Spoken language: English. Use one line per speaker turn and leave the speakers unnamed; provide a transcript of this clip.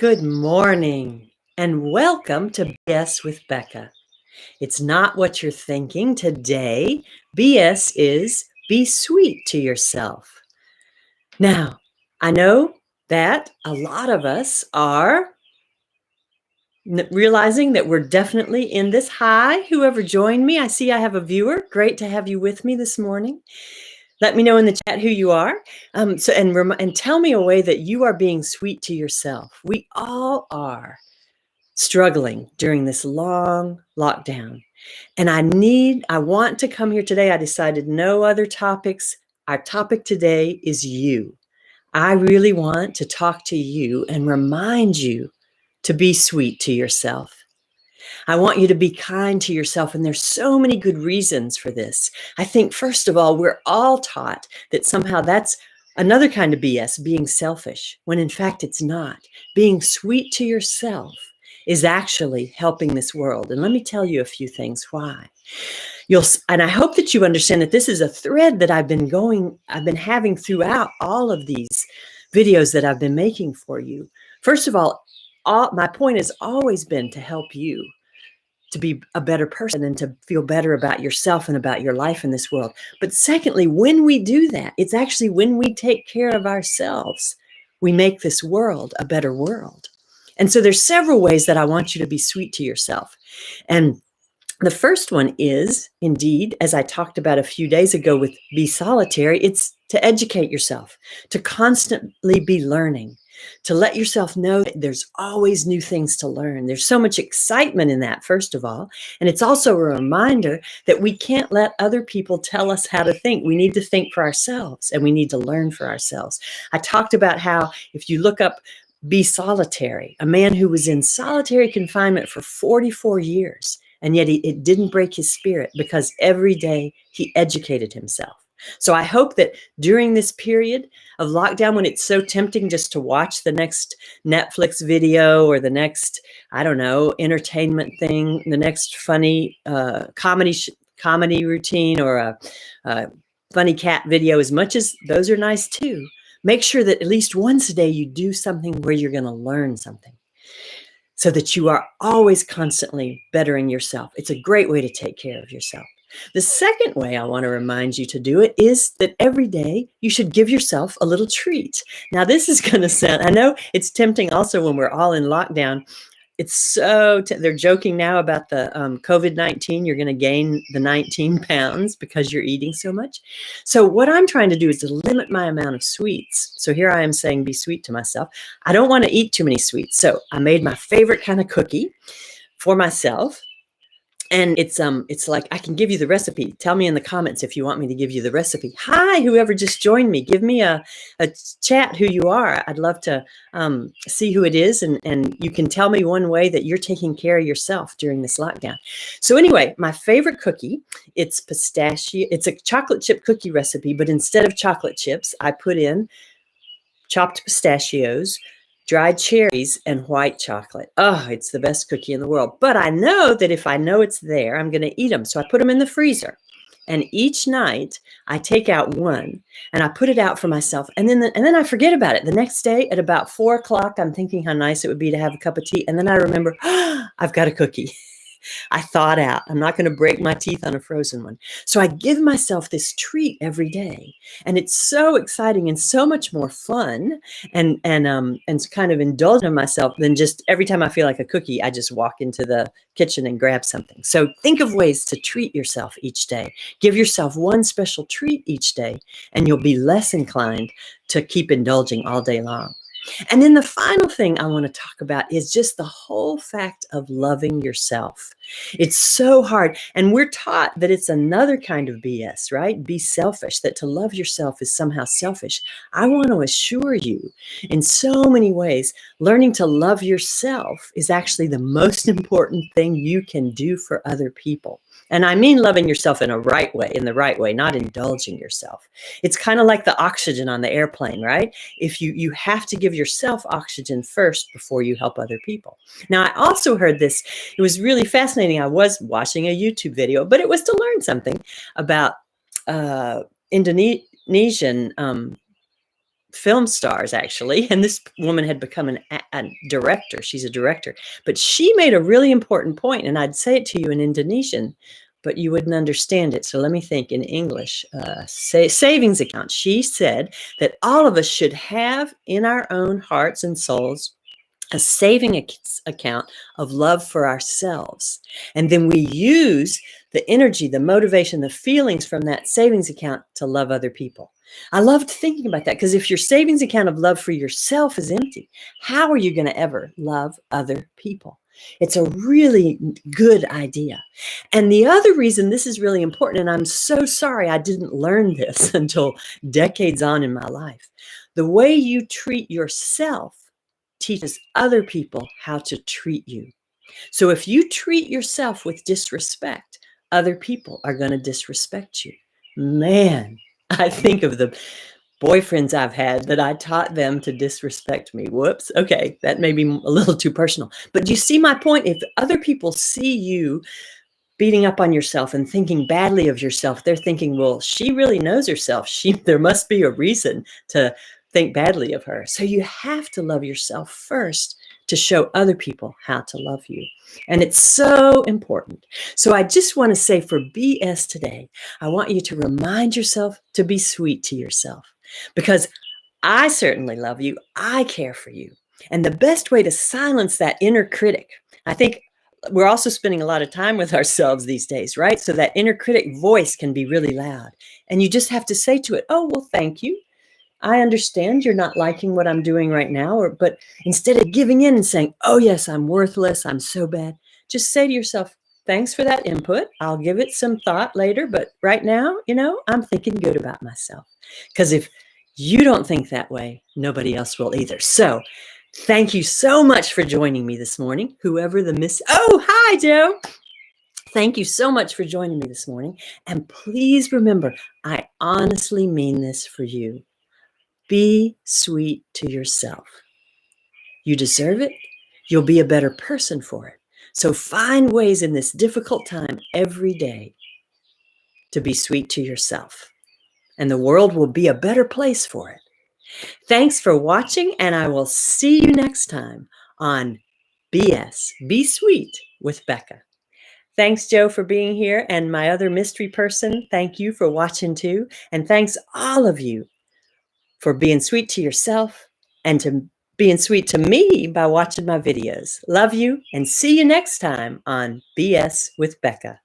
Good morning and welcome to BS with Becca. It's not what you're thinking today. BS is be sweet to yourself. Now, I know that a lot of us are realizing that we're definitely in this. Hi, whoever joined me. I see I have a viewer. Great to have you with me this morning. Let me know in the chat who you are. And tell me a way that you are being sweet to yourself. We all are struggling during this long lockdown. And I want to come here today. I decided no other topics. Our topic today is you. I really want to talk to you and remind you to be sweet to yourself. I want you to be kind to yourself. And there's so many good reasons for this. I think, first of all, we're all taught that somehow that's another kind of BS, being selfish, when in fact it's not. Being sweet to yourself is actually helping this world. And let me tell you a few things why. And I hope that you understand that this is a thread that I've been having throughout all of these videos that I've been making for you. First of all, my point has always been to help you to be a better person and to feel better about yourself and about your life in this world. But secondly, when we do that, it's actually when we take care of ourselves, we make this world a better world. And so there's several ways that I want you to be sweet to yourself. And the first one is, indeed, as I talked about a few days ago with Be Solitary, it's to educate yourself, to constantly be learning, to let yourself know that there's always new things to learn. There's so much excitement in that, first of all. And it's also a reminder that we can't let other people tell us how to think. We need to think for ourselves and we need to learn for ourselves. I talked about how if you look up Be Solitary, a man who was in solitary confinement for 44 years, and yet it didn't break his spirit because every day he educated himself. So I hope that during this period of lockdown, when it's so tempting just to watch the next Netflix video or the next, I don't know, entertainment thing, the next funny comedy routine or a funny cat video, as much as those are nice too, make sure that at least once a day you do something where you're going to learn something, so that you are always constantly bettering yourself. It's a great way to take care of yourself. The second way I want to remind you to do it is that every day you should give yourself a little treat. Now, this is going to sound, I know it's tempting also when we're all in lockdown. It's so, they're joking now about the COVID-19. You're going to gain the 19 pounds because you're eating so much. So what I'm trying to do is to limit my amount of sweets. So here I am saying, be sweet to myself. I don't want to eat too many sweets. So I made my favorite kind of cookie for myself. And it's like, I can give you the recipe. Tell me in the comments if you want me to give you the recipe. Hi, whoever just joined me. Give me a chat who you are. I'd love to see who it is. And you can tell me one way that you're taking care of yourself during this lockdown. So anyway, my favorite cookie, it's pistachio. It's a chocolate chip cookie recipe, but instead of chocolate chips, I put in chopped pistachios, dried cherries, and white chocolate. Oh, it's the best cookie in the world. But I know that if I know it's there, I'm going to eat them. So I put them in the freezer. And each night I take out one and I put it out for myself. And then I forget about it. The next day at about 4 o'clock, I'm thinking how nice it would be to have a cup of tea. And then I remember, I've got a cookie. I thawed out. I'm not going to break my teeth on a frozen one. So I give myself this treat every day. And it's so exciting and so much more fun and kind of indulgent in myself than just every time I feel like a cookie, I just walk into the kitchen and grab something. So think of ways to treat yourself each day. Give yourself one special treat each day, and you'll be less inclined to keep indulging all day long. And then the final thing I want to talk about is just the whole fact of loving yourself. It's so hard. And we're taught that it's another kind of BS, right? Be selfish, that to love yourself is somehow selfish. I want to assure you, in so many ways, learning to love yourself is actually the most important thing you can do for other people. And I mean loving yourself in the right way, not indulging yourself. It's kind of like the oxygen on the airplane, right? If you have to give yourself oxygen first before you help other people. Now, I also heard this. It was really fascinating. I was watching a YouTube video, but it was to learn something about Indonesian film stars, actually. And this woman had become a director. She's a director. But she made a really important point, and I'd say it to you in Indonesian, but you wouldn't understand it. So let me think in English. Savings account. She said that all of us should have in our own hearts and souls a saving account of love for ourselves. And then we use the energy, the motivation, the feelings from that savings account to love other people. I loved thinking about that, because if your savings account of love for yourself is empty, how are you going to ever love other people? It's a really good idea. And the other reason this is really important, and I'm so sorry I didn't learn this until decades on in my life, the way you treat yourself teaches other people how to treat you. So if you treat yourself with disrespect, other people are going to disrespect you. Man, I think of the boyfriends I've had that I taught them to disrespect me. Whoops. Okay, that may be a little too personal. But do you see my point? If other people see you beating up on yourself and thinking badly of yourself, they're thinking, well, she really knows herself. There must be a reason to think badly of her. So you have to love yourself first to show other people how to love you. And it's so important. So I just want to say, for BS today, I want you to remind yourself to be sweet to yourself, because I certainly love you. I care for you. And the best way to silence that inner critic, I think we're also spending a lot of time with ourselves these days, right? So that inner critic voice can be really loud. And you just have to say to it, oh, well, thank you. I understand you're not liking what I'm doing right now. But instead of giving in and saying, oh, yes, I'm worthless, I'm so bad, just say to yourself, thanks for that input. I'll give it some thought later. But right now, I'm thinking good about myself. Because if you don't think that way, nobody else will either. So thank you so much for joining me this morning. Whoever the Oh, hi, Joe. Thank you so much for joining me this morning. And please remember, I honestly mean this for you. Be sweet to yourself. You deserve it. You'll be a better person for it. So find ways in this difficult time every day to be sweet to yourself. And the world will be a better place for it. Thanks for watching, and I will see you next time on BS, Be Sweet with Becca. Thanks, Joe, for being here. And my other mystery person, thank you for watching too. And thanks all of you for being sweet to yourself and to being sweet to me by watching my videos. Love you, and see you next time on BS with Becca.